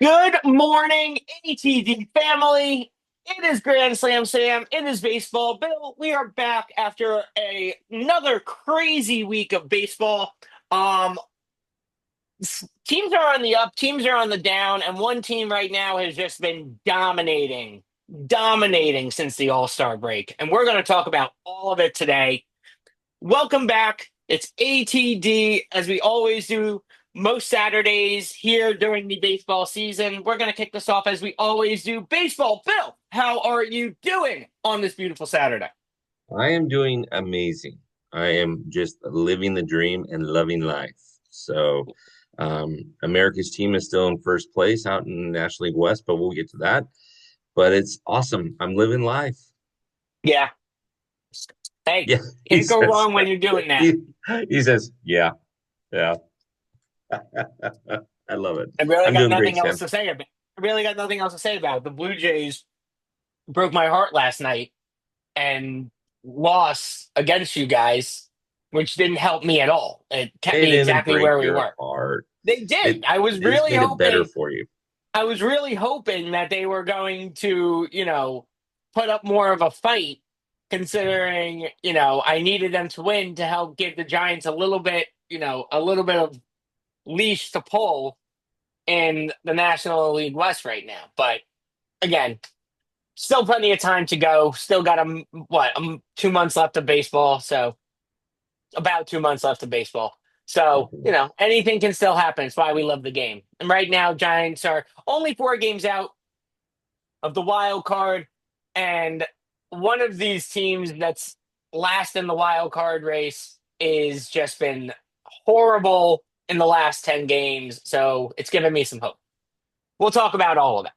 Good morning, ATD family. It is Grand Slam Sam. It is baseball. Bill, we are back after another crazy week of baseball. Um, Teams are on the up, teams are on the down, and one team right now has just been dominating since the All-Star break. And we're going to talk about all of it today. Welcome back. It's ATD, as we always do most Saturdays here during the baseball season. We're going to kick this off as we always do. Baseball, Bill, how are you doing on this beautiful Saturday? I am doing amazing. I am just living the dream and loving life. So, America's team is still in first place out in the National League West, but we'll get to that. But it's awesome. I'm living life. Yeah. Hey, Yeah, he can't go says. wrong when you're doing that. He, he says, yeah, yeah. I love it. I really I'm got doing great, nothing else Sam. to say about I really got nothing else to say about it. The Blue Jays broke my heart last night and lost against you guys, which didn't help me at all. It kept They me didn't exactly break where we your were. heart. They They did. they just made it better for you. I was really hoping that they were going to, put up more of a fight, considering, I needed them to win to help give the Giants a little bit of leash to pull in the National League West right now. But again, still plenty of time to go. Still got 2 months left of baseball. So about 2 months left of baseball. So, anything can still happen. It's why we love the game. And right now, Giants are only 4 games out of the wild card. And one of these teams that's last in the wild card race is just been horrible in the last 10 games. So it's given me some hope. We'll talk about all of that.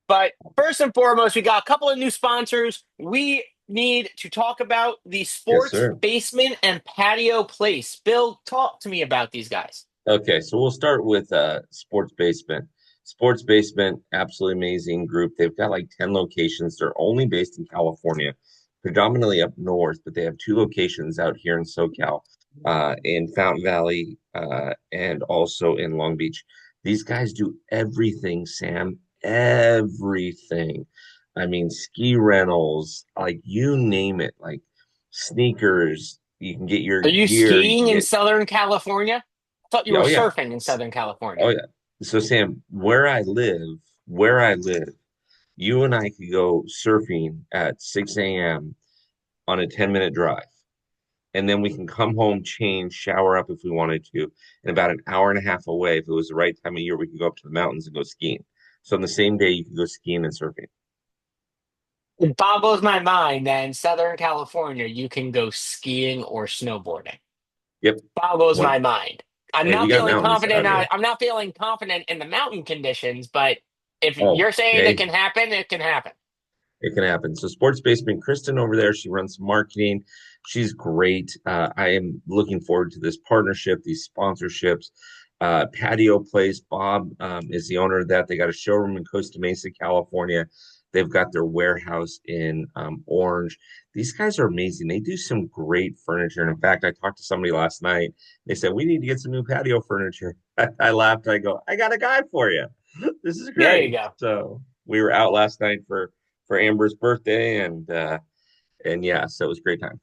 But first and foremost, we got a couple of new sponsors. We need to talk about the Yes, Sports sir. Basement and Patio Place. Bill, talk to me about these guys. Okay, so we'll start with Sports Basement. Sports Basement, absolutely amazing group. They've got like 10 locations. They're only based in California, predominantly up north, but they have two locations out here in SoCal, in Fountain Valley, and also in Long Beach. These guys do everything, Sam, everything. I mean, ski rentals, like you name it, like sneakers. You can get your Are you gear. You skiing can in get, Southern California? I thought you yeah, were oh yeah. surfing in Southern Oh California. yeah. So Sam, where I live, you and I could go surfing at 6 a.m. on a 10-minute drive. And then we can come home, change, shower up if we wanted to. And about an hour and a half away, if it was the right time of year, we could go up to the mountains and go skiing. So on the same day, you could go skiing and surfing. It boggles my mind that in Southern California you can go skiing or snowboarding. Yep. Boggles One. my mind. I'm Hey, we not got feeling mountains confident. out here. I'm not feeling confident in the mountain conditions, but if Oh, you're saying it hey, can happen, it can happen. it can happen. So Sports Basement, Kristen over there, she runs marketing. She's great. I am looking forward to this partnership, these sponsorships. Patio Place, Bob is the owner of that. They got a showroom in Costa Mesa, California. They've got their warehouse in Orange. These guys are amazing. They do some great furniture. And in fact, I talked to somebody last night. They said, we need to get some new patio furniture. I laughed. I go, I got a guy for you. This is There you great. go. So we were out last night for Amber's birthday, and yeah, so it was a great time.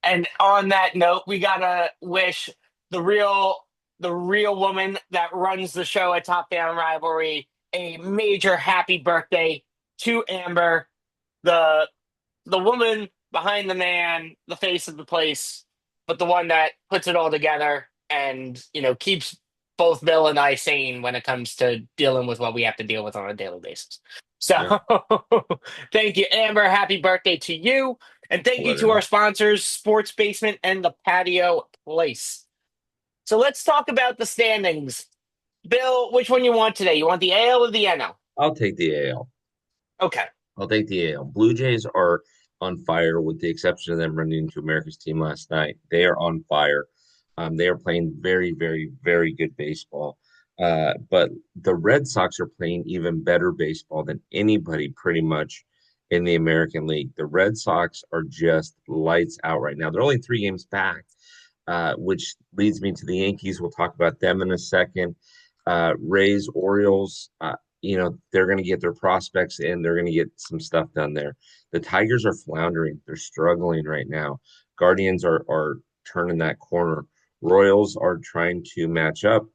And on that note, we gotta wish the real the real woman that runs the show at Top Fan Rivalry a major happy birthday to Amber, the the woman behind the man, the face of the place, but the one that puts it all together and keeps both Bill and I sane when it comes to dealing with what we have to deal with on a daily basis. So Yeah, thank you, Amber. Happy birthday to you. And thank I'll you let her to our know. sponsors, Sports Basement and the Patio Place. So let's talk about the standings. Bill, which one you want today? You want the AL or the NL? I'll take the AL. Okay. I'll take the AL. Blue Jays are on fire, with the exception of them running into America's team last night. They are on fire. They are playing very, very, very good baseball. But the Red Sox are playing even better baseball than anybody pretty much in the American League. The Red Sox are just lights out right now. They're only 3 games back, which leads me to the Yankees. We'll talk about them in a second. Rays, Orioles, they're going to get their prospects in. They're going to get some stuff done there. The Tigers are floundering. They're struggling right now. Guardians are turning that corner. Royals are trying to match up.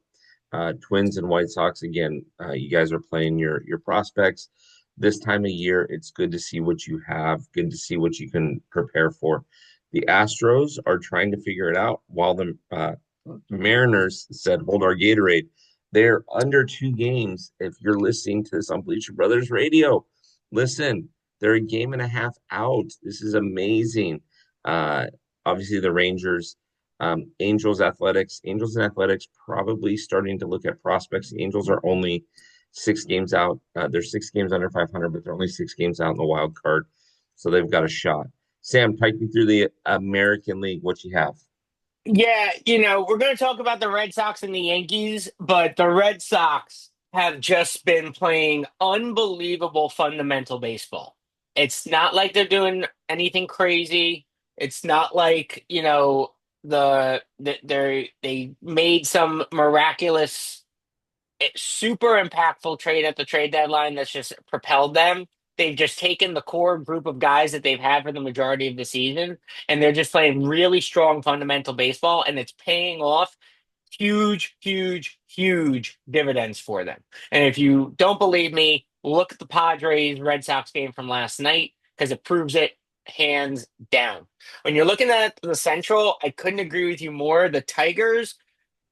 Twins and White Sox again. You guys are playing your prospects this time of year. It's good to see what you have. Good to see what you can prepare for. The Astros are trying to figure it out, while the Mariners said, "Hold our Gatorade." They're under 2 games. If you're listening to this on Bleacher Brothers Radio, listen. They're a game and a half out. This is amazing. Uh, Obviously, the Rangers, Angels and Athletics probably starting to look at prospects. The Angels are only 6 games out. They're 6 games under 500, but they're only 6 games out in the wild card, so they've got a shot. Sam, take me through the American League. What you have? Yeah, we're going to talk about the Red Sox and the Yankees, but the Red Sox have just been playing unbelievable fundamental baseball. It's not like they're doing anything crazy. It's not like, they made some miraculous super impactful trade at the trade deadline that's just propelled them. They've just taken the core group of guys that they've had for the majority of the season, and they're just playing really strong fundamental baseball, and it's paying off huge, huge, huge dividends for them. And if you don't believe me, look at the Padres Red Sox game from last night because it proves it hands down. When you're looking at the Central, I couldn't agree with you more. The Tigers,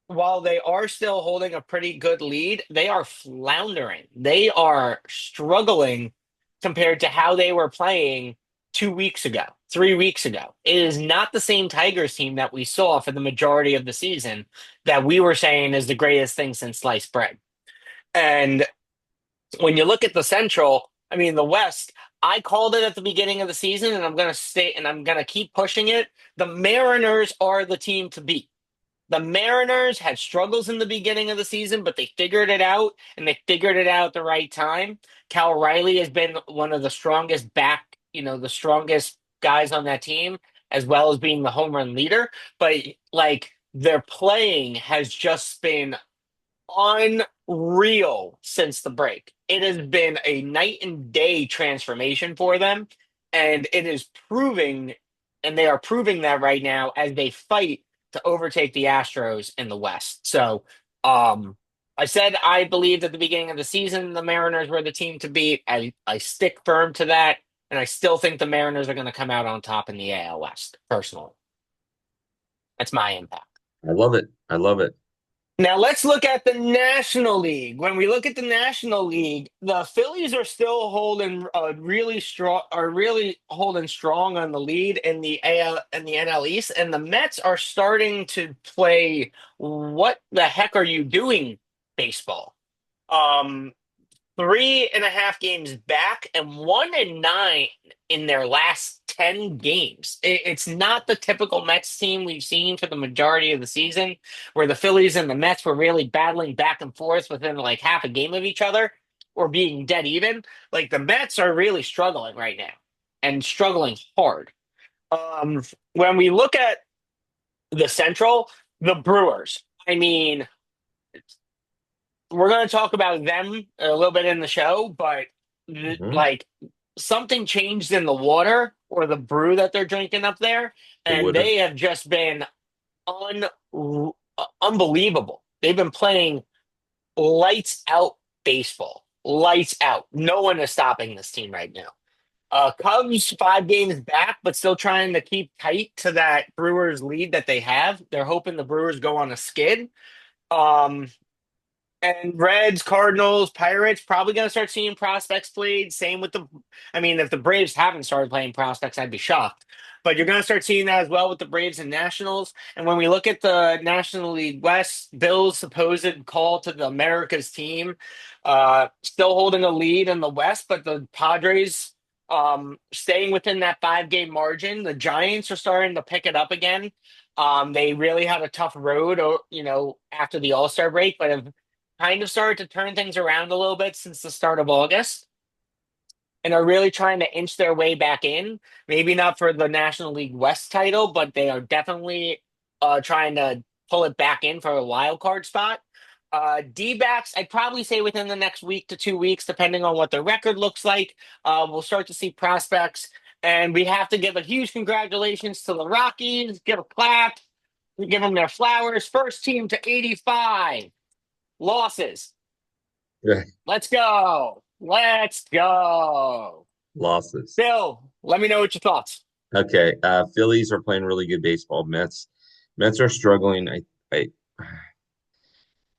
while they are still holding a pretty good lead, they are floundering. They are struggling compared to how they were playing 2 weeks ago, 3 weeks ago. It is not the same Tigers team that we saw for the majority of the season that we were saying is the greatest thing since sliced bread. And when you look at the Central, I mean, the West, I called it at the beginning of the season, and I'm going to stay and I'm going to keep pushing it. The Mariners are the team to beat. The Mariners had struggles in the beginning of the season, but they figured it out, and they figured it out at the right time. Cal Riley has been one of the strongest the strongest guys on that team, as well as being the home run leader. But like their playing has just been unreal since the break. It has been a night and day transformation for them, and it is proving, and they are proving that right now as they fight to overtake the Astros in the West. So, I said I believed at the beginning of the season the Mariners were the team to beat. I stick firm to that, and I still think the Mariners are going to come out on top in the AL West. Personally, that's my impact. I love it. I love it. Now let's look at the National League. When we look at the National League, the Phillies are still holding really holding strong on the lead in the AL and the NL East, and the Mets are starting to play what the heck are you doing baseball. Um 3.5 games back and 1-9 in their last 10 games. It's not the typical Mets team we've seen for the majority of the season, where the Phillies and the Mets were really battling back and forth within like half a game of each other or being dead even. Like the Mets are really struggling right now and struggling hard. When we look at the Central, the Brewers, I mean, we're going to talk about them a little bit in the show, but Mhm. like something changed in the water or the brew that they're drinking up there, It and would have. they have just been unbelievable. They've been playing lights out baseball, lights out. No one is stopping this team right now. Cubs 5 games back, but still trying to keep tight to that Brewers lead that they have. They're hoping the Brewers go on a skid. Um, and Reds, Cardinals, Pirates probably going to start seeing prospects played. Same with I mean, if the Braves haven't started playing prospects, I'd be shocked. But you're going to start seeing that as well with the Braves and Nationals. And when we look at the National League West, Bill's supposed call to the America's team, still holding a lead in the West, but the Padres staying within that 5 game margin. The Giants are starting to pick it up again. They really had a tough road, after the All Star break, but have kind of started to turn things around a little bit since the start of August and are really trying to inch their way back in. Maybe not for the National League West title, but they are definitely trying to pull it back in for a wild card spot. D-backs, I'd probably say within the next week to 2 weeks, depending on what the record looks like. We'll start to see prospects, and we have to give a huge congratulations to the Rockies. Give a clap. We give them their flowers. First team to 85 losses. Yeah. Let's go. Let's go. Losses. Bill, let me know what your thoughts. Okay. Phillies are playing really good baseball. Mets are struggling. I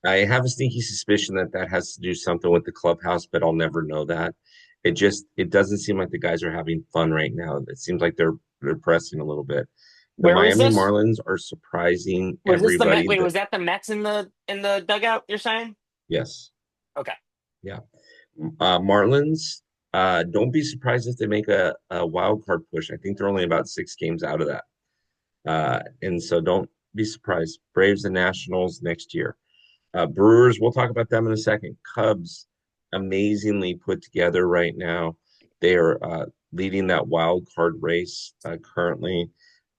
I have a sneaky suspicion that that has to do something with the clubhouse, but I'll never know that. It doesn't seem like the guys are having fun right now. It seems like they're pressing a little bit. The Where was Miami this? Marlins are surprising Was this the Met? everybody. Wait, That was that the Mets in the dugout? You're saying? yes, Okay. yeah. Marlins. Don't be surprised if they make a wild card push. I think they're only about 6 games out of that. And so don't be surprised. Braves and Nationals next year. Brewers, we'll talk about them in a second. Cubs, amazingly put together right now. They are leading that wild card race currently.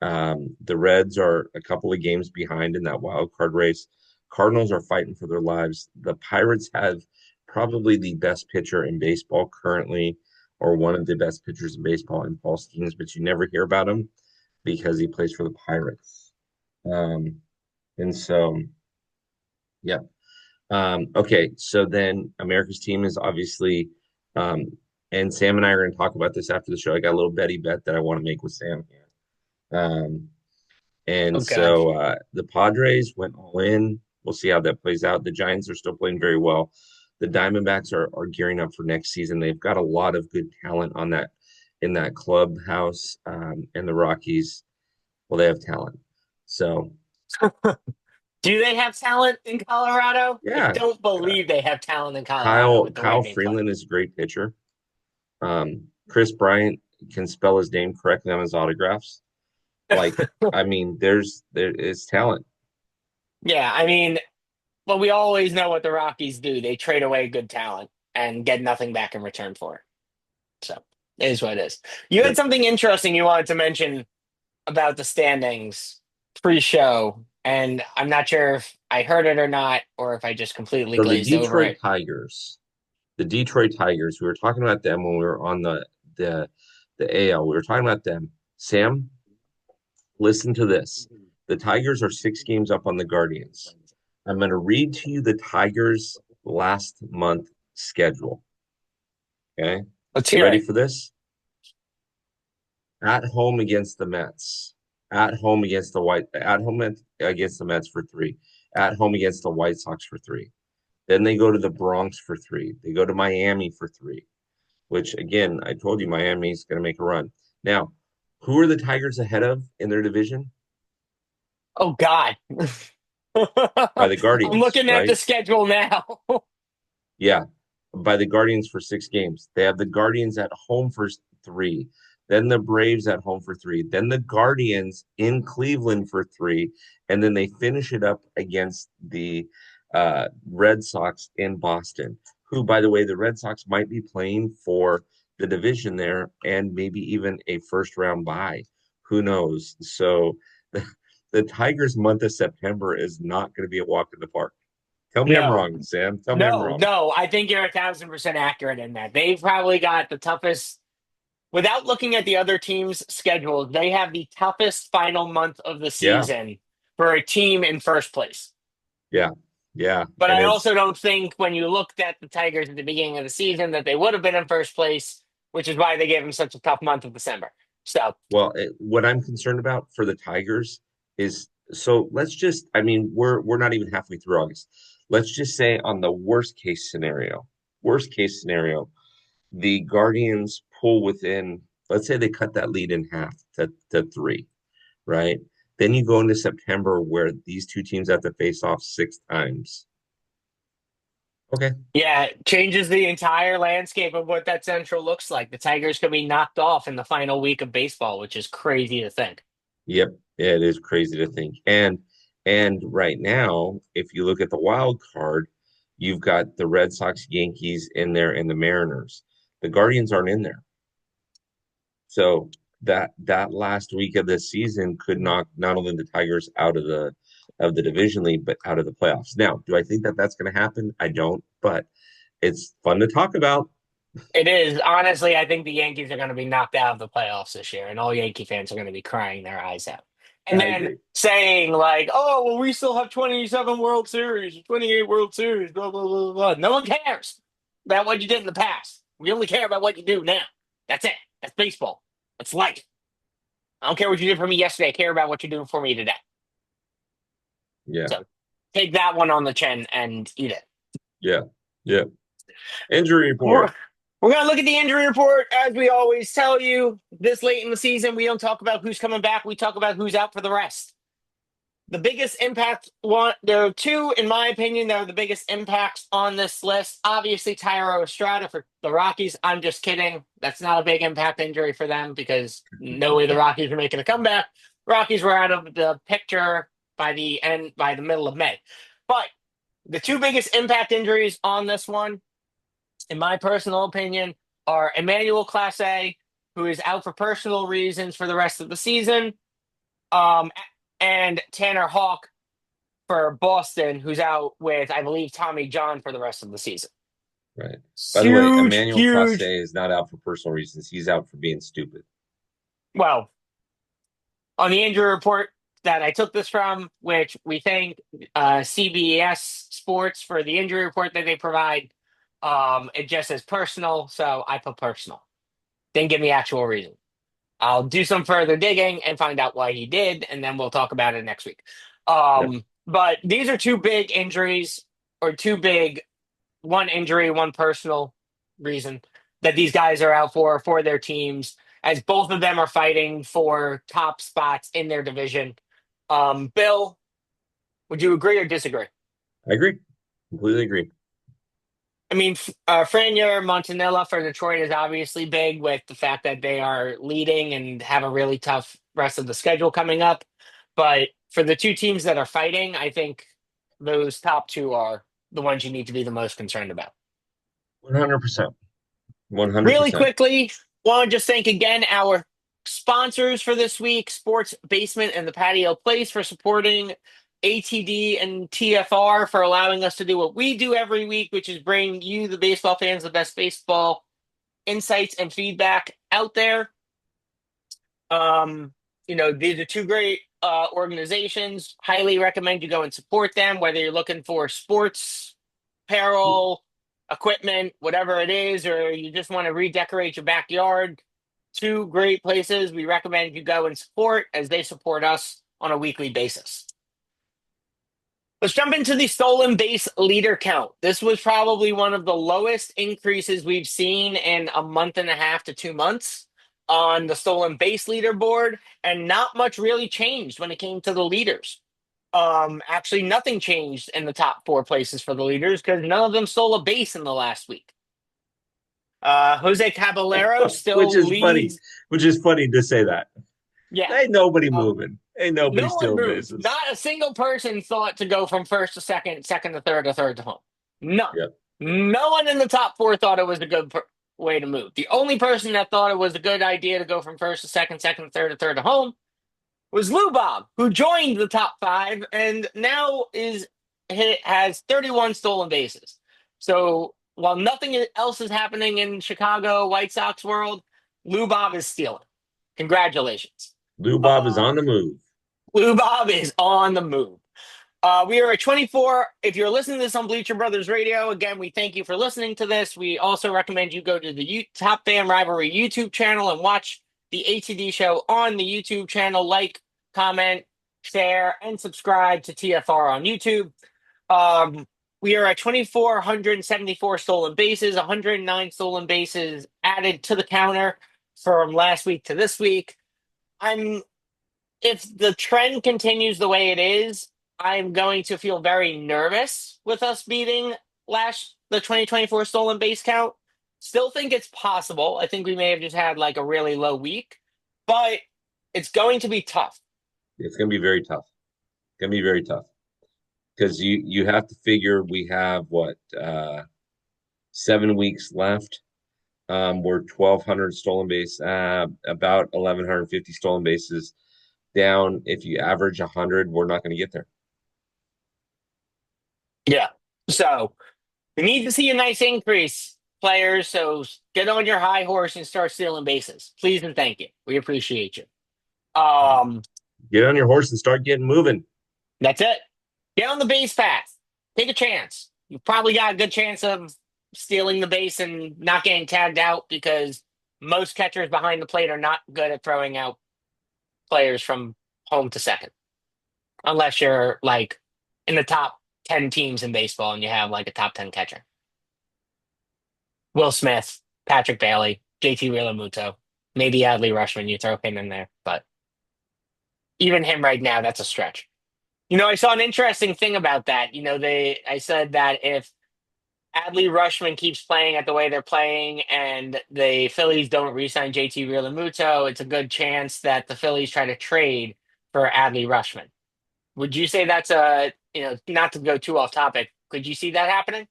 The Reds are a couple of games behind in that wild card race. Cardinals are fighting for their lives. The Pirates have probably the best pitcher in baseball currently, or one of the best pitchers in baseball in Paul Skeens, but you never hear about him because he plays for the Pirates. Um, and so, yeah. Okay, so then America's team is obviously, um, and Sam and I are going to talk about this after the show. I got a little Betty bet that I want to make with Sam here. And Oh God. so the Padres went all in. We'll see how that plays out. The Giants are still playing very well. The Diamondbacks are gearing up for next season. They've got a lot of good talent on that in that clubhouse. And the Rockies, well, they have talent. So Do they have talent in Colorado? I yeah, don't believe they have talent in Colorado Kyle with the way Kyle they play. Freeland is a great pitcher. Chris Bryant can spell his name correctly on his autographs. Like, I mean, there is talent. Yeah, I mean, well, we always know what the Rockies do. They trade away good talent and get nothing back in return for it. So it is what it is. You had Yep. something interesting you wanted to mention about the standings pre-show, and I'm not sure if I heard it or not, or if I just completely So glazed over it. The Detroit Tigers, we were talking about them when we were on the the AL. We were talking about them. Sam, listen to this. The Tigers are 6 games up on the Guardians. I'm going to read to you the Tigers' last month schedule. Okay. Let's You hear ready it. for this? At home against the Mets. At home against the White. At home against the Mets for 3. At home against the White Sox for 3. Then they go to the Bronx for 3. They go to Miami for 3. Which again, I told you Miami's going to make a run. Now, who are the Tigers ahead of in their division? Oh God. By the I'm Guardians, looking at the right? schedule now. Yeah, by the Guardians for 6 games. They have the Guardians at home for 3, then the Braves at home for 3, then the Guardians in Cleveland for 3, and then they finish it up against the Red Sox in Boston, who, by the way, the Red Sox might be playing for the division there and maybe even a first round bye. Who knows? So the Tigers' month of September is not going to be a walk in the park. Tell me I'm No, wrong, Sam. Tell me I'm no, wrong. no. I think you're 1,000% accurate in that. They've probably got the toughest, without looking at the other teams' schedules, they have the toughest final month of the Yeah, season for a team in first place. yeah, yeah. But And I it's also don't think when you looked at the Tigers at the beginning of the season that they would have been in first place, which is why they gave them such a tough month of December. So, well, what I'm concerned about for the Tigers is so let's just I mean, we're not even halfway through August. Let's just say on the worst case scenario, the Guardians pull within, let's say they cut that lead in half to 3, right? Then you go into September where these two teams have to face off 6 times. Okay. yeah, it changes the entire landscape of what that Central looks like. The Tigers could be knocked off in the final week of baseball, which is crazy to think. Yep, it is crazy to think. And right now, if you look at the wild card, you've got the Red Sox, Yankees in there, and the Mariners. The Guardians aren't in there. So that last week of the season could knock not only the Tigers out of of the division lead, but out of the playoffs. Now, do I think that that's going to happen? I don't, but it's fun to talk about. It is. Honestly, I think the Yankees are going to be knocked out of the playoffs this year, and all Yankee fans are going to be crying their eyes out. And I then agree. saying, like, oh, well, we still have 27 World Series, 28 World Series, blah, blah, blah, blah. No one cares about what you did in the past. We only care about what you do now. That's it. That's baseball. That's life. I don't care what you did for me yesterday. I care about what you're doing for me today. Yeah, So take that one on the chin and eat it. yeah, yeah. Injury We're, report. we're going to look at the injury report. As we always tell you, this late in the season, we don't talk about who's coming back. We talk about who's out for the rest. The biggest impact, there are two, in my opinion, that are the biggest impacts on this list. Obviously, Tyro Estrada for the Rockies. I'm just kidding. That's not a big impact injury for them because no way the Rockies are making a comeback. Rockies were out of the picture by the middle of May. But the two biggest impact injuries on this one, in my personal opinion, are Emmanuel Clase, who is out for personal reasons for the rest of the season, um, and Tanner Hawk for Boston, who's out with, I believe, Tommy John for the rest of the season. Right. By the way, Huge, Emmanuel huge. Clase is not out for personal reasons. He's out for being stupid. Well, on the injury report that I took this from, which we thank CBS Sports for the injury report that they provide, it just says personal, so I put personal. Didn't give me actual reason. I'll do some further digging and find out why he did, and then we'll talk about it next week. Yep. But these are two big injuries, or two big, one injury, one personal reason that these guys are out for their teams, as both of them are fighting for top spots in their division. Bill, would you agree or disagree? I agree. Completely agree. I mean, Franier Montanella for Detroit is obviously big with the fact that they are leading and have a really tough rest of the schedule coming up. But for the two teams that are fighting, I think those top two are the ones you need to be the most concerned about. 100%. Really 100%. quickly, want to just thank again our sponsors for this week, Sports Basement and the Patio Place, for supporting ATD and TFR, for allowing us to do what we do every week, which is bring you, the baseball fans, the best baseball insights and feedback out there. Um, these are two great organizations. Highly recommend you go and support them, whether you're looking for sports, apparel, equipment, whatever it is, or you just want to redecorate your backyard. Two great places we recommend you go and support, as they support us on a weekly basis. Let's jump into the stolen base leader count. This was probably one of the lowest increases we've seen in a month and a half to 2 months on the stolen base leaderboard, and not much really changed when it came to the leaders. Actually, nothing changed in the top four places for the leaders because none of them stole a base in the last week. Jose Caballero Which still is funny. leads. Which is funny to say that. Yeah. Ain't nobody Uh, moving. Ain't nobody no one stealing moved. bases. Not a single person thought to go from first to second, second to third, or third to home. None. Yep. No one in the top four thought it was a good way to move. The only person that thought it was a good idea to go from first to second, second to third, to third to home was Lou Bob, who joined the top five and now has 31 stolen bases. So while nothing else is happening in Chicago White Sox world, Lou Bob is stealing. Congratulations. Lou Bob is on Um, the move. Lou Bob is on the move. We are at 24. If you're listening to this on Bleacher Brothers Radio, again, we thank you for listening to this. We also recommend you go to the Top Fan Rivalry YouTube channel and watch the ATD show on the YouTube channel. Like, comment, share, and subscribe to TFR on YouTube. We are at 2,474 stolen bases, 109 stolen bases added to the counter from last week to this week. I'm If the trend continues the way it is, I'm going to feel very nervous with us beating the 2024 stolen base count. Still think it's possible. I think we may have just had like a really low week, but it's going to be tough. It's going to be very tough. It's going to be very tough because you have to figure we have what 7 weeks left. We're 1,200 stolen base, about 1,150 stolen bases down. If you average 100, we're not going to get there. Yeah. So we need to see a nice increase, players. So get on your high horse and start stealing bases. Please and thank you. We appreciate you. Um, Get on your horse and start getting moving. that's it. Get on the base path. Take a chance. You've probably got a good chance of stealing the base and not getting tagged out because most catchers behind the plate are not good at throwing out players from home to second, unless you're like in the top 10 teams in baseball and you have like a top 10 catcher. Will Smith, Patrick Bailey, JT Realmuto, maybe Adley Rushman. You throw him in there, but even him right now, that's a stretch. I saw an interesting thing about that. I said that if Adley Rushman keeps playing at the way they're playing and the Phillies don't re-sign JT Realmuto, it's a good chance that the Phillies try to trade for Adley Rushman. Would you say that's not to go too off topic, could you see that happening?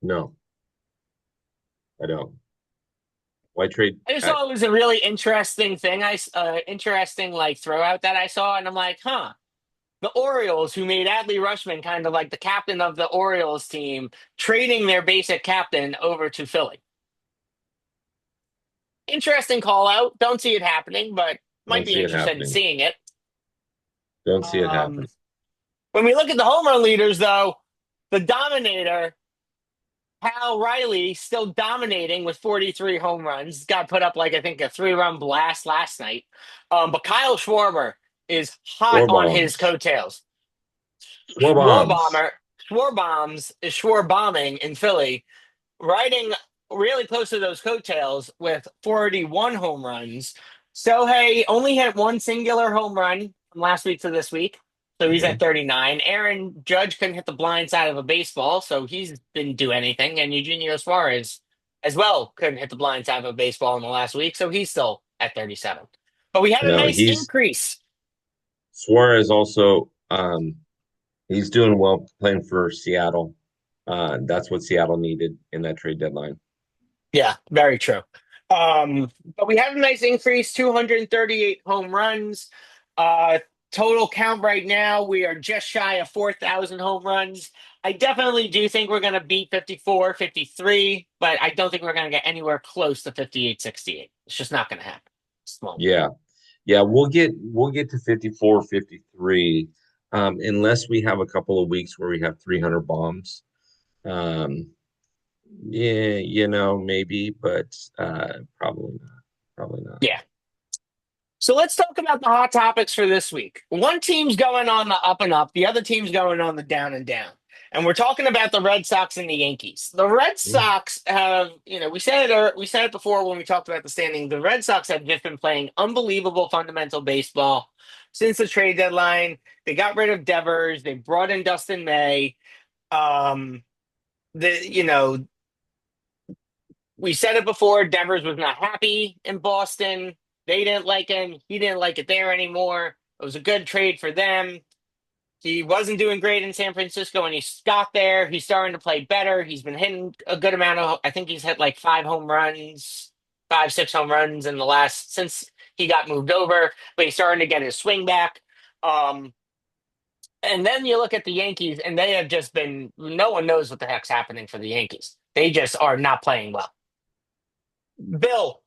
No, I don't. Why trade? I just thought it was a really interesting thing. Interesting like throw out that I saw, and I'm like, huh. The Orioles, who made Adley Rushman kind of like the captain of the Orioles team, trading their basic captain over to Philly. Interesting call out. Don't see it happening, but might Don't be see it interested in happening. seeing it. Don't see it Um, happen. when we look at the home run leaders, though, the dominator Hal Riley still dominating with 43 home runs. Got put up like I think a 3-run blast last night. But Kyle Schwarber is hot Four on his bombs. coattails. Four bombs. Schwarbomber, Schwarbombs is Schwarbombing in Philly, riding really close to those coattails with 41 home runs. Sohei only hit one singular home run from last week to this week, so he's at Mhm. 39. Aaron Judge couldn't hit the blind side of a baseball, so he didn't do anything. And Eugenio Suarez as well couldn't hit the blind side of a baseball in the last week, so he's still at 37. But we had a No, nice he's increase. Suarez also. He's doing well playing for Seattle. That's what Seattle needed in that trade deadline. Yeah, very true. But we had a nice increase, 238 home runs. Uh, Total count right now, we are just shy of 4,000 home runs. I definitely do think we're going to beat 54, 53, but I don't think we're going to get anywhere close to 58, 68. It's just not going to happen. Small. Yeah. Yeah, we'll get to 54, 53, unless we have a couple of weeks where we have 300 bombs. Um, yeah, maybe, but probably not. Probably not. Yeah. So let's talk about the hot topics for this week. One team's going on the up and up, the other team's going on the down and down. And we're talking about the Red Sox and the Yankees. The Red Mm. Sox have, we said it before when we talked about the standing. The Red Sox have just been playing unbelievable fundamental baseball since the trade deadline. They got rid of Devers. They brought in Dustin May. Um, the you know we said it before. Devers was not happy in Boston. They didn't like him. He didn't like it there anymore. It was a good trade for them. He wasn't doing great in San Francisco, and he got there. He's starting to play better. He's been hitting a good amount of. I think he's hit like 5 home runs, 5, 6 home runs in the last since he got moved over. But he's starting to get his swing back. Um, and then you look at the Yankees, and they have just been. No one knows what the heck's happening for the Yankees. They just are not playing well. Bill,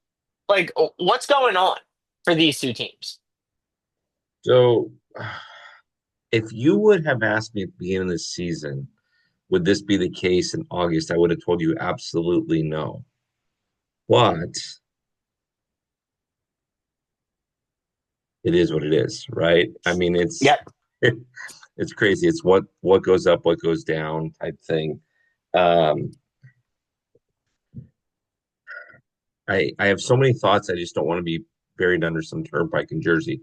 like, what's going on for these two teams? So, if you would have asked me at the beginning of the season, would this be the case in August? I would have told you absolutely no. But it is what it is, right? I mean, it's Yep. it's crazy. It's what goes up, what goes down type thing. Um, I have so many thoughts. I just don't want to be buried under some turnpike in Jersey.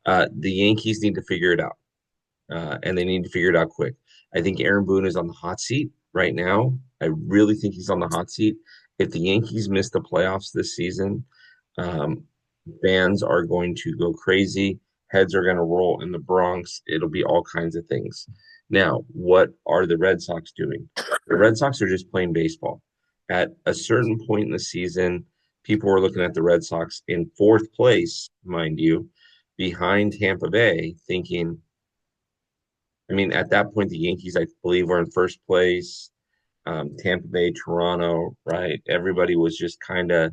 The Yankees need to figure it out, and they need to figure it out quick. I think Aaron Boone is on the hot seat right now. I really think he's on the hot seat. If the Yankees miss the playoffs this season, um, fans are going to go crazy. Heads are going to roll in the Bronx. It'll be all kinds of things. Now, what are the Red Sox doing? The Red Sox are just playing baseball. At a certain point in the season, people were looking at the Red Sox in fourth place, mind you, behind Tampa Bay, thinking, I mean, at that point, the Yankees, I believe, were in first place. Tampa Bay, Toronto, right? Everybody was just kind of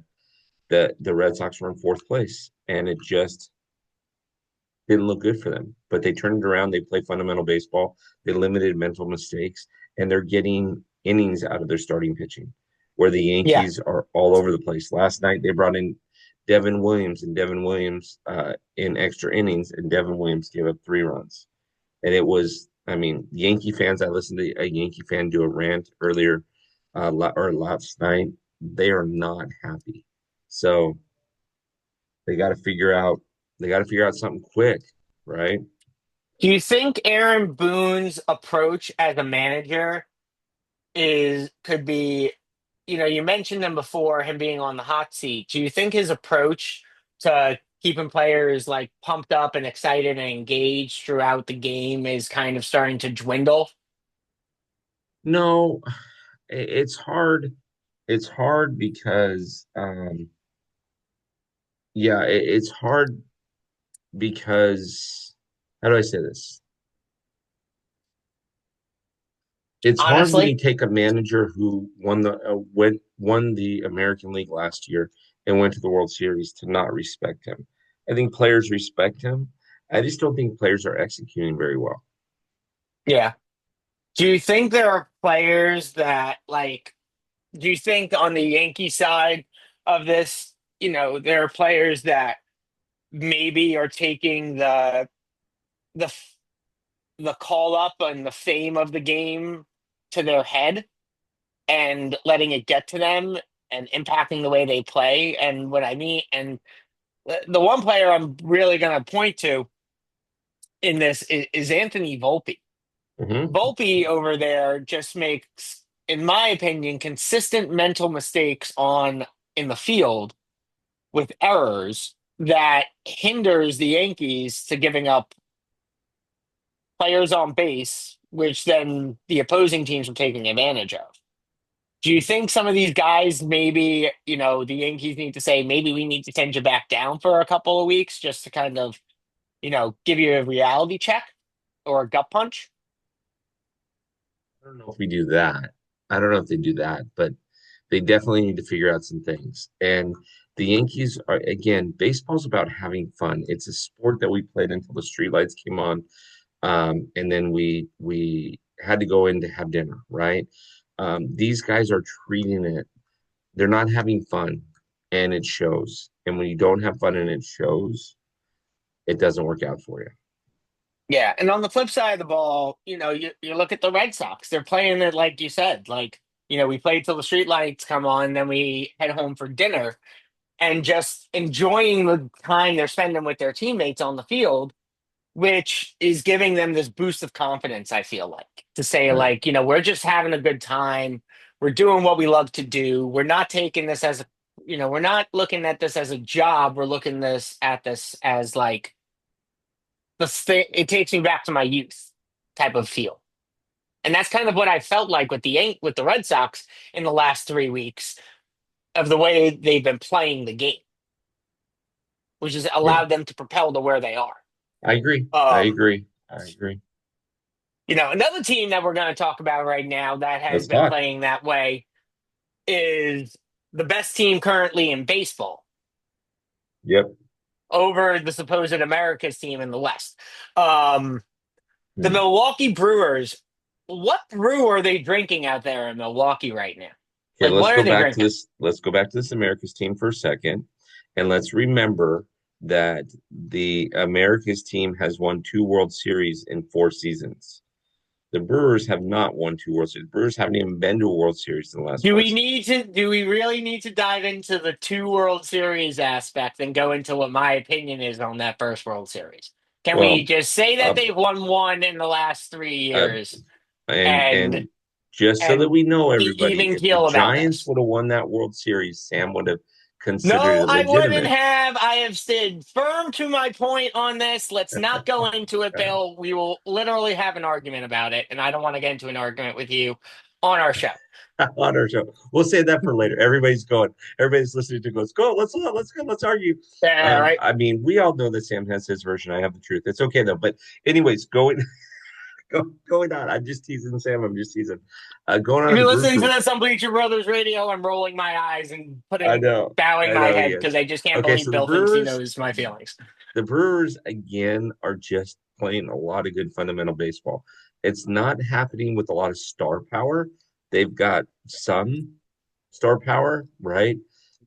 the Red Sox were in fourth place, and it just didn't look good for them. But they turned it around. They play fundamental baseball. They limited mental mistakes, and they're getting innings out of their starting pitching, where the Yeah. Yankees are all over the place. Last night they brought in Devin Williams, and Devin Williams in extra innings, and Devin Williams gave up 3 runs. And it was, I mean, Yankee fans. I listened to a Yankee fan do a rant earlier or last night. They are not happy. So they got to figure out something quick, right? Do you think Aaron Boone's approach as a manager is could be, you mentioned him before, him being on the hot seat. Do you think his approach to keeping players like pumped up and excited and engaged throughout the game is kind of starting to dwindle? No, it's hard. It's hard because yeah, it's hard because how do I say this? It's hard when you Honestly? take a manager who won the American League last year and went to the World Series to not respect him. I think players respect him. I just don't think players are executing very well. Yeah. Do you think there are players that like do you think on the Yankee side of this, there are players that maybe are taking the the call up and the fame of the game to their head and letting it get to them and impacting the way they play? And what I mean, and the one player I'm really going to point to in this is Anthony Volpe. Hmm. Volpe over there just makes, in my opinion, consistent mental mistakes on in the field with errors that hinders the Yankees to giving up players on base, which then the opposing teams are taking advantage of. Do you think some of these guys, maybe, the Yankees need to say, maybe we need to send you back down for a couple of weeks just to kind of, give you a reality check or a gut punch? I don't know if we do that. I don't know if they do that, but they definitely need to figure out some things. And the Yankees are, again, baseball's about having fun. It's a sport that we played until the streetlights came on. And then we had to go in to have dinner, right? These guys are treating it, they're not having fun, and it shows. And when you don't have fun and it shows, it doesn't work out for you. Yeah. And on the flip side of the ball, you look at the Red Sox. They're playing it like you said, like, we play till the street lights come on, then we head home for dinner and just enjoying the time they're spending with their teammates on the field, which is giving them this boost of confidence, I feel like, to say, Right. like, we're just having a good time. We're doing what we love to do. We're not taking this as we're not looking at this as a job. We're looking at this as like it takes me back to my youth type of feel. And that's kind of what I felt like with with the Red Sox in the last 3 weeks of the way they've been playing the game, which has Yeah, allowed them to propel to where they are. I agree. I Um, agree. I agree. Another team that we're going to talk about right now that has Let's been talk. playing that way is the best team currently in baseball Yep. over the supposed America's team in the West. Um, the Hmm. Milwaukee Brewers. What brew are they drinking out there in Milwaukee right now? Okay, Like, let's what go are they back to drinking? this. Let's go back to this America's team for a second. And let's remember that the America's team has won 2 World Series in 4 seasons. The Brewers have not won 2 World Series. The Brewers haven't even been to a World Series in the last Do four we seasons. need to? Do we really need to dive into the two World Series aspect and go into what my opinion is on that first World Series? Can we Well, just say that uh, they've won one in the last 3 years and and just so that and we know, be everybody, even if the keel about Giants this? would have won that World Series, Sam would have considered No, it I wouldn't legitimate. have. I have stood firm to my point on this. Let's not go into it, Bill. We will literally have an argument about it, and I don't want to get into an argument with you on our show. On our show. We'll save that for later. Everybody's listening to goes, go, let's go, let's argue. Yeah, right. I mean, we all know that Sam has his version. I have the truth. It's okay though. But anyways, going Going on. I'm just teasing Sam. I'm just teasing. Going If on to you're Brew listening to Crew. this on Bleacher Brothers Radio, I'm rolling my eyes and bowing I my know he head because is. I just can't Okay, believe so Bill thinks he knows my feelings. The Brewers again are just playing a lot of good fundamental baseball. It's not happening with a lot of star power. They've got some star power, right?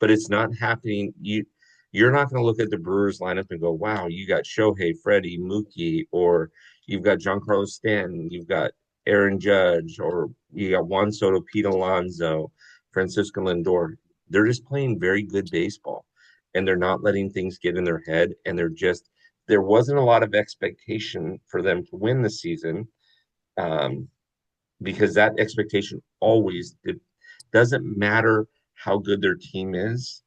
But it's not happening. You're not going to look at the Brewers lineup and go, "Wow, you got Shohei, Freddie, Mookie, or you've got Giancarlo Stanton, you've got Aaron Judge, or you got Juan Soto, Pete Alonso, Francisco Lindor." They're just playing very good baseball, and they're not letting things get in their head, and there wasn't a lot of expectation for them to win the season, um, because that expectation always it doesn't matter how good their team is.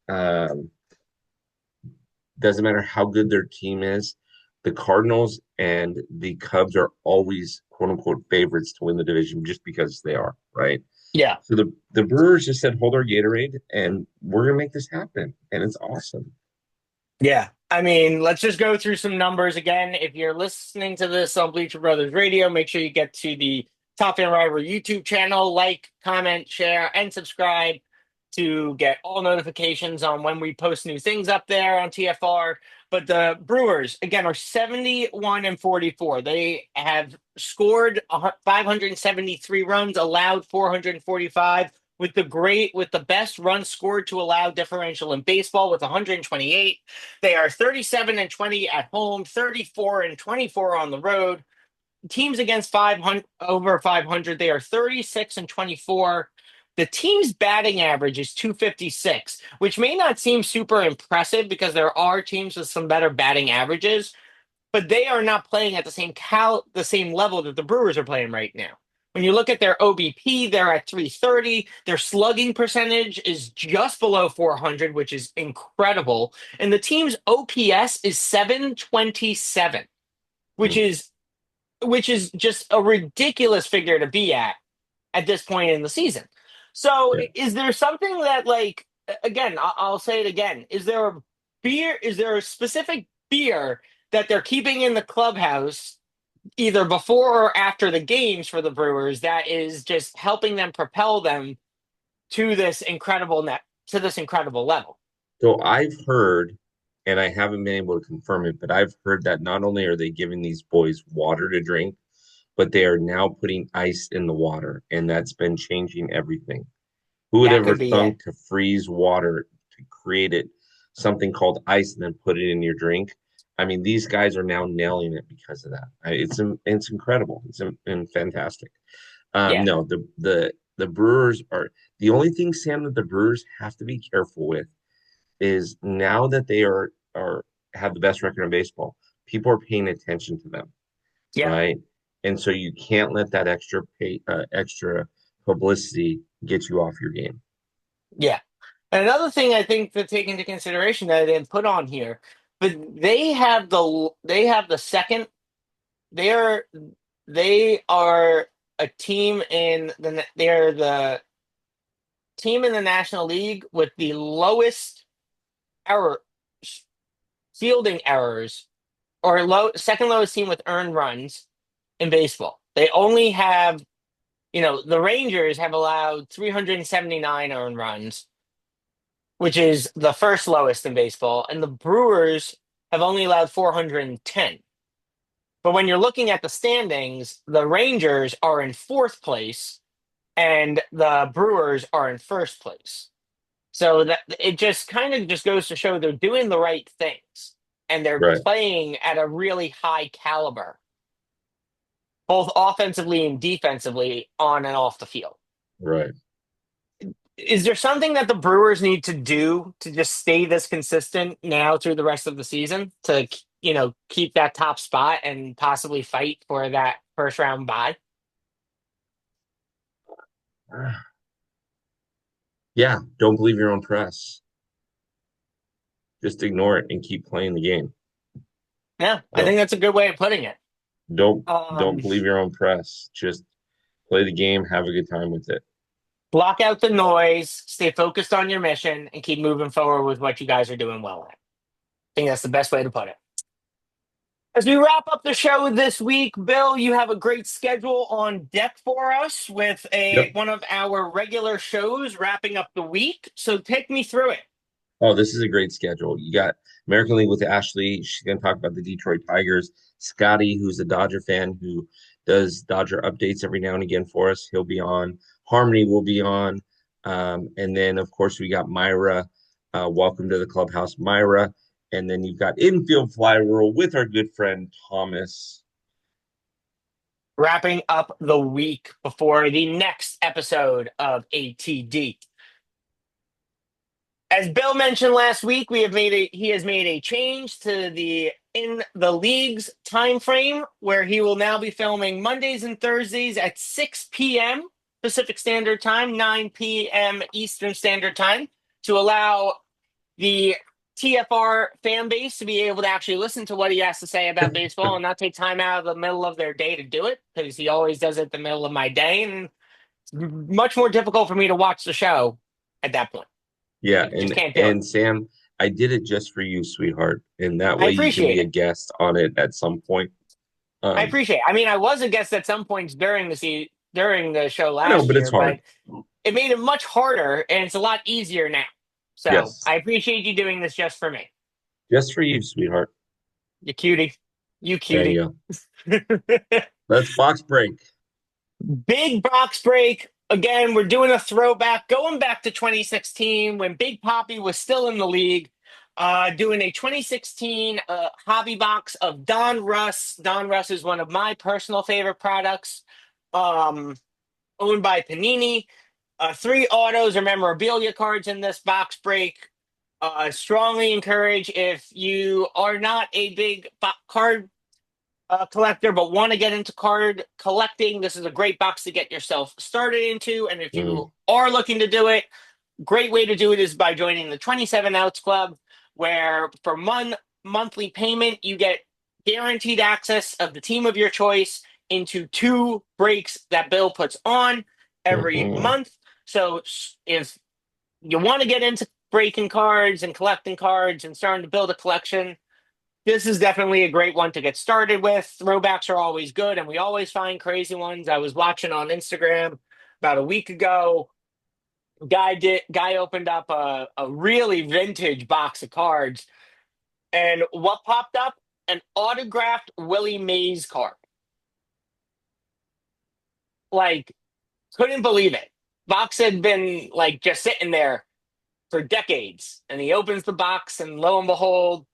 Um, doesn't matter how good their team is. The Cardinals and the Cubs are always quote unquote favorites to win the division just because they are, right? Yeah. So the Brewers just said, hold our Gatorade and we're gonna make this happen. And it's awesome. Yeah. I mean, let's just go through some numbers again. If you're listening to this on Bleacher Brothers Radio, make sure you get to the Top Fan Rivalry YouTube channel, like, comment, share, and subscribe to get all notifications on when we post new things up there on TFR. But the Brewers, again, are 71 and 44. They have scored 573 runs, allowed 445 with the best runs scored to allow differential in baseball with 128. They are 37 and 20 at home, 34 and 24 on the road. Teams against 500 over 500, they are 36 and 24. The team's batting average is 256, which may not seem super impressive because there are teams with some better batting averages, but they are not playing at the same level that the Brewers are playing right now. When you look at their OBP, they're at 330. Their slugging percentage is just below 400, which is incredible. And the team's OPS is 727, which Mm, is which is just a ridiculous figure to be at this point in the season. So, yeah. is there something that, like, again, I'll say it again. Is there a specific beer that they're keeping in the clubhouse either before or after the games for the Brewers that is just helping them propel them to this incredible level? So I've heard, and I haven't been able to confirm it, but I've heard that not only are they giving these boys water to drink, but they are now putting ice in the water, and that's been changing everything. Who would That ever could be it. thunk to freeze water to create it something called ice and then put it in your drink? I mean, these guys are now nailing it because of that. It's incredible. It's fantastic. Yeah. No, the Brewers are the only thing, Sam, that the Brewers have to be careful with is now that they are have the best record in baseball, people are paying attention to them, Yeah. right? And so you can't let that extra publicity get you off your game. Yeah. And another thing I think to take into consideration that I didn't put on here, but they have the second they are they are a team in they are the team in the National League with the lowest error fielding errors or second lowest team with earned runs in baseball. They only have, the Rangers have allowed 379 earned runs, which is the first lowest in baseball, and the Brewers have only allowed 410. But when you're looking at the standings, the Rangers are in fourth place and the Brewers are in first place. So that it just kind of just goes to show they're doing the right things and they're Right, playing at a really high caliber, both offensively and defensively on and off the field. right. Is there something that the Brewers need to do to just stay this consistent now through the rest of the season to, keep that top spot and possibly fight for that first round bye? Yeah, don't believe your own press. Just ignore it and keep playing the game. Yeah, I think Don't that's a good way of putting it. don't don't Um, believe your own press. Just play the game, have a good time with it. Block out the noise, stay focused on your mission, and keep moving forward with what you guys are doing well at. I think that's the best way to put it. As we wrap up the show this week, Bill, you have a great schedule on deck for us with a Yep. one of our regular shows wrapping up the week. So take me through it. Oh, this is a great schedule. You got American League with Ashley. She's going to talk about the Detroit Tigers. Scotty, who's a Dodger fan who does Dodger updates every now and again for us, he'll be on. Harmony will be on. And then, of course, we got Myra. Welcome to the clubhouse, Myra. And then you've got Infield Fly Rule with our good friend Thomas. Wrapping up the week before the next episode of ATD. As Bill mentioned last week, he has made a change to the in the league's time frame where he will now be filming Mondays and Thursdays at 6 p.m. Pacific Standard Time, 9 p.m. Eastern Standard Time to allow the TFR fan base to be able to actually listen to what he has to say about baseball and not take time out of the middle of their day to do it because he always does it in the middle of my day and it's much more difficult for me to watch the show at that point. Yeah, I just can't do it. and Sam, I did it just for you, sweetheart. And that I way you can appreciate be a it. guest on it at some point. I Um, appreciate it. I mean, I was a guest at some points during the show I know, last but it's year, hard. but it made it much harder and it's a lot easier now. So Yes. I appreciate you doing this just for me. Just for you, sweetheart. You cutie. You There cutie. you go. Let's box break. Big box break. Again, we're doing a throwback, going back to 2016 when Big Poppy was still in the league. Doing a 2016 hobby box of Don Russ. Don Russ is one of my personal favorite products, um, owned by Panini. Three autos or memorabilia cards in this box break. Strongly encourage if you are not a big card collector but want to get into card collecting, this is a great box to get yourself started into. And if you Mm, are looking to do it, great way to do it is by joining the 27 Outs Club, where for monthly payment, you get guaranteed access of the team of your choice into two breaks that Bill puts on every mhm. month. So if you want to get into breaking cards and collecting cards and starting to build a collection, this is definitely a great one to get started with. Throwbacks are always good, and we always find crazy ones. I was watching on Instagram about a week ago. Guy opened up a really vintage box of cards, and what popped up? An autographed Willie Mays card. Like, couldn't believe it. Box had been like just sitting there for decades, and he opens the box, and lo and behold,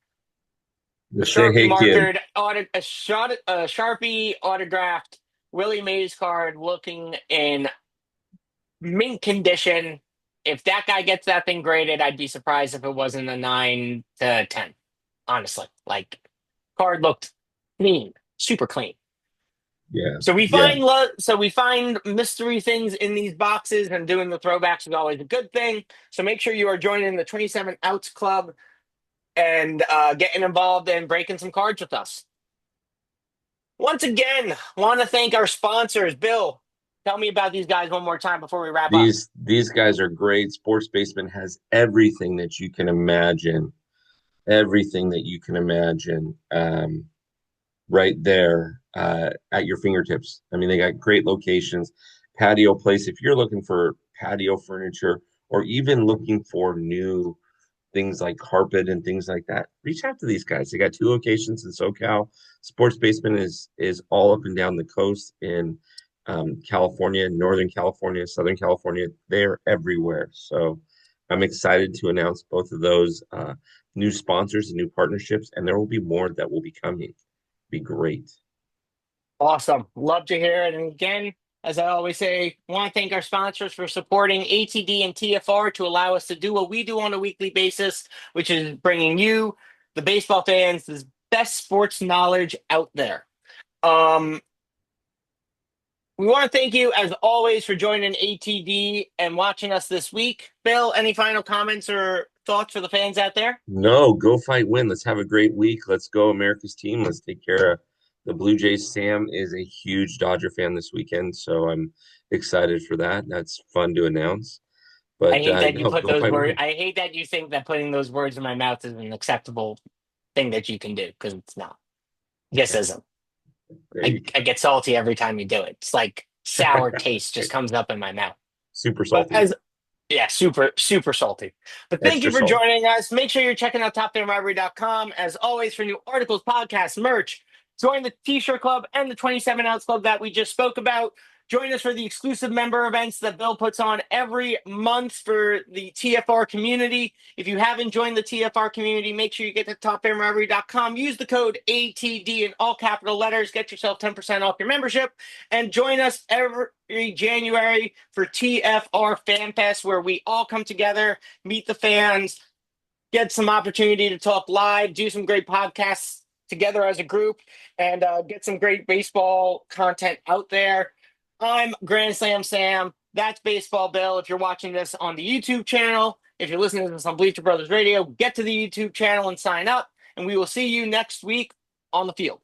Just say, Sharpie hey, kid. markered a Sharpie autographed Willie Mays card looking in mint condition. If that guy gets that thing graded, I'd be surprised if it wasn't a 9 to 10. Honestly, like card looked clean, super clean. Yeah, So we yeah. find mystery things in these boxes, and doing the throwbacks is always a good thing. So make sure you are joining the 27 Outs Club and getting involved and breaking some cards with us. Once again, want to thank our sponsors. Bill, tell me about these guys one more time before we wrap up. These guys are great. Sports Basement has everything that you can imagine. Everything that you can imagine. Right there at your fingertips. I mean, they got great locations, patio place. If you're looking for patio furniture or even looking for new things like carpet and things like that, reach out to these guys. They got two locations in SoCal. Sports Basement is all up and down the coast in California, Northern California, Southern California. They're everywhere. So I'm excited to announce both of those new sponsors and new partnerships, and there will be more that will be coming. Be great. Awesome. Love to hear it. And again, as I always say, want to thank our sponsors for supporting ATD and TFR to allow us to do what we do on a weekly basis, which is bringing you, the baseball fans, the best sports knowledge out there. Um, we want to thank you, as always, for joining ATD and watching us this week. Bill, any final comments or thoughts for the fans out there? No, go fight, win. Let's have a great week. Let's go, America's team. Let's take care of the Blue Jays. Sam is a huge Dodger fan this weekend, so I'm excited for that. That's fun to announce. I But hate that you no, put go those fight, words. win. I hate that you think that putting those words in my mouth is an acceptable thing that you can do because it's not. This isn't. There you I go. get salty every time you do it. It's like sour taste just comes up in my mouth. Super But salty, as Yeah, super, super salty. But thank extra you for salt. joining us. Make sure you're checking out TopFanRivalry.com as always for new articles, podcasts, merch. Join the T-shirt club and the 27-ounce club that we just spoke about. Join us for the exclusive member events that Bill puts on every month for the TFR community. If you haven't joined the TFR community, make sure you get to TopFanRivalry.com. Use the code ATD in all capital letters. Get yourself 10% off your membership. And join us every January for TFR Fan Fest, where we all come together, meet the fans, get some opportunity to talk live, do some great podcasts together as a group, and get some great baseball content out there. I'm Grand Slam Sam. That's Baseball Bill. If you're watching this on the YouTube channel, if you're listening to this on Bleacher Brothers Radio, get to the YouTube channel and sign up. And we will see you next week on the field.